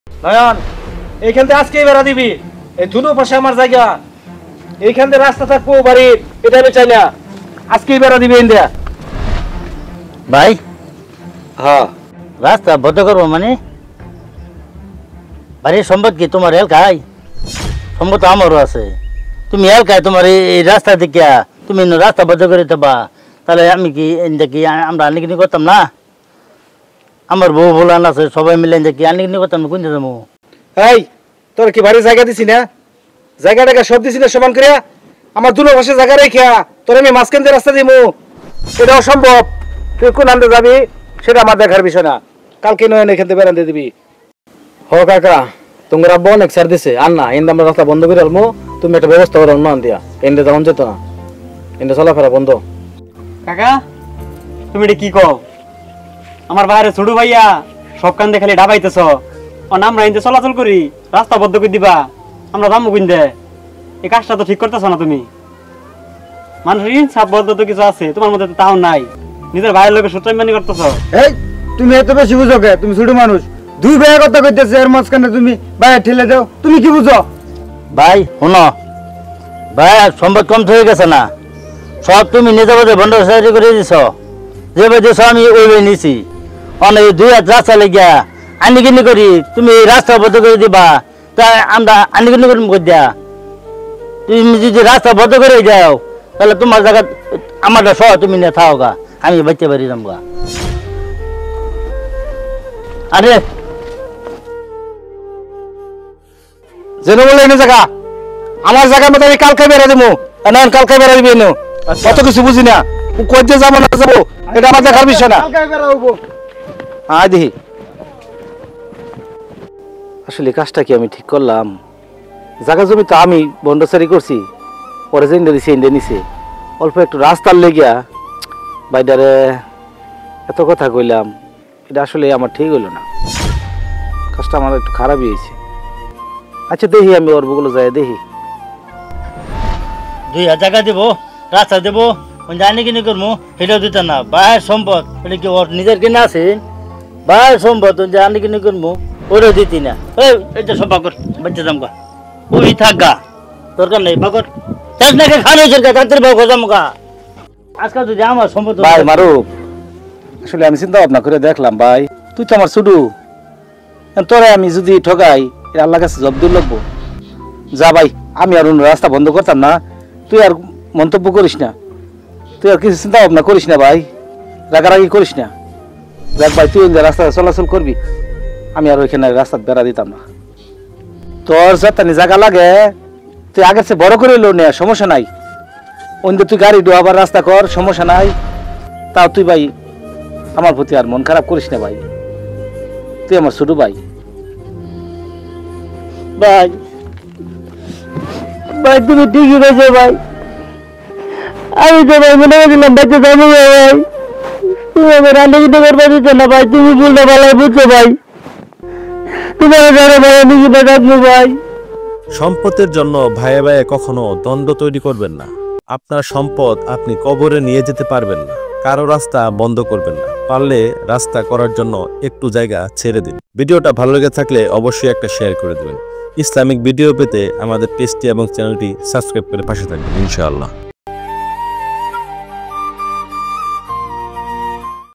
নয়ন, এইখান থেকে আজকেই বেড়া দিবি। এই দুনো পাশে আমার জায়গা, এইখান থেকে রাস্তা থাকবো বাড়ির, এটা আমি চাই না। আজকেই বেড়া দিবি ইন্ডিয়া। ভাই হ্যাঁ, রাস্তা বন্ধ করবো মানে? বাড়ির সম্পদ কি তোমার এলাকায়? সম্পদ আমারও আছে। তুমি এলাকায় তোমার এই রাস্তা দিকে তুমি রাস্তা বন্ধ করে দেবা, তাহলে আমি কি দেখি আমরা আনিকিনি করতাম না? আমার বউ বলান আছে, সবাই মিলে দেখি আনিকিনি করতাম না। কোন যাবো? এই তোর কি বাড়ির জায়গা দিছি না? জায়গাটাকে সব দিছি না সমান করিয়া? আমার দুনো পাশে জায়গা রেখা তোর আমি মাঝখান দিয়ে রাস্তা দিমু, এটা অসম্ভব। তুই কোন আনতে যাবি সেটা আমার দেখার বিষয় না। কালকে নয়ন এখান থেকে বেড়াতে দিবি। হ কাকা, তোমার আব্বা অনেক ছাড় দিছে। আর না এনদে আমরা রাস্তা বন্ধ করে আলমো, তুমি একটা ব্যবস্থা করো অন্য আন দিয়া। এনদে তখন যেত না, এনদে চলাফেরা বন্ধ। কাকা তুমি এটা কি কও? আমার বাইরে ছোট ভাইয়া সব কান্দে খালি ডাবাইতেছ, আমরা ইন্দে চলাচল করি, রাস্তা বদ্ধ করে দিবা, আমরা যাবো কিনতে? এই কাজটা তো ঠিক করতেছ না তুমি। মানুষের ইনসাফ বলতে তো কিছু আছে, তোমার মধ্যে তো তাও নাই। নিজের ভাইয়ের লোকের সুচাইমানি করতেছ। এই তুমি এত বেশি বুঝো কে? তুমি ছোট মানুষ, দুই ভাইয়ের কথা কইতেছে, এর মাঝখানে তুমি ভাইয়া ঠেলে দাও। তুমি কি বুঝো? ভাই শোনো, ভাই সম্পদ কম হয়ে গেছে না? সব তুমি নিজে বোধ বন্ধ করে দিছ, যে ভাই দিছ আমি ওই ভাই নিছি। অনেক দুই হাত রাস্তা লেগিয়া আনিকিনি করি, তুমি এই রাস্তা বন্ধ করে দিবা, তা আমরা আনিকিনি করি করে দিয়া। তুমি যদি রাস্তা বন্ধ করে যাও, তাহলে তোমার জায়গা আমারটা সহ তুমি নিয়ে থাও গা, আমি বাচ্চা বাড়ি যাম গা। আরে যেন বলে এনে জায়গা আমার জায়গার মতো আমি কালকে বেড়া দেবো। নয়ন কালকে বেড়া দিবি এনে, কত কিছু বুঝি না। কই যে যাবো না যাবো এটা আমার দেখার বিষয় না। হ্যাঁ দেখি আসলে কাজটা কি আমি ঠিক করলাম? জায়গা জমি তো আমি বন্ডসারি করছি, পরে যে ইন্ডে দিছে ইন্ডে নিছে। অল্প একটু রাস্তার লেগিয়া বাইডারে এত কথা কইলাম, এটা আসলে আমার ঠিক হইল না। কাজটা আমার একটু খারাপই হয়েছে। আচ্ছা দেখি আমি ওর বগুলো যাই দেখি। 2000 টাকা দেবো, রাস্তা দেবো, আনিকিনি করবো, সেটাও দিত না। ভাইয়ের সম্পদ এটা কি ওর নিজের কিনে আছে? ভাইয়ের সম্পদ আনিকিনি করবো, ওটাও দিতি না। এটা সব বাকর বাচ্চা দাম গা, ওই থাক গা, দরকার নেই বাকর। তার নাকি খালি হয়েছে গা, তাদের বাকর দাম গা। আজকাল যদি আমার সম্পদ ভাই মারুফ, আসলে আমি চিন্তা ভাবনা করে দেখলাম ভাই, তুই তো আমার ছুটু, তোরে আমি যদি ঠকাই আল্লাহ কাছে জব দূর লাগবো। যা ভাই, আমি আর অন্য রাস্তা বন্ধ করতাম না। তুই আর মন্তব্য করিস না, তুই আর কিছু চিন্তা ভাবনা করিস না ভাই, রাগারাগি করিস না। দেখ ভাই, তুই রাস্তা চলাচল করবি, আমি আর ওইখানে রাস্তা বেড়া দিতাম না। তোর যাতে জায়গা লাগে তুই আগের চেয়ে বড় করে লো নে, সমস্যা নাই। অন্য তুই গাড়ি ডোয়াবার রাস্তা কর, সমস্যা নাই। তাও তুই ভাই আমার প্রতি আর মন খারাপ করিস না ভাই, তুই আমার ছোট ভাই। ভাই ভাই তুমি ঠিকই বলছো ভাই, আমি তো ভাই মনে করছিলাম বাচ্চা যাবো ভাই, তুমি আমার আনিকিনি করবা দিচ্ছ না ভাই, তুমি বলতে ভালো বুঝছো ভাই, তোমার জানো ভাই আমি কি থাকবো ভাই। সম্পদের জন্য ভাইয়ে ভাইয়ে কখনো দ্বন্দ্ব তৈরি করবেন না। আপনার সম্পদ আপনি কবরে নিয়ে যেতে পারবেন না। কারো রাস্তা বন্ধ করবেন না, পারলে রাস্তা করার জন্য একটু জায়গা ছেড়ে দিন। ভিডিওটা ভালো লেগে থাকলে অবশ্যই একটা শেয়ার করে দেবেন। ইসলামিক ভিডিও পেতে আমাদের পেজটি এবং চ্যানেলটি সাবস্ক্রাইব করে পাশে থাকবেন ইনশাআল্লাহ।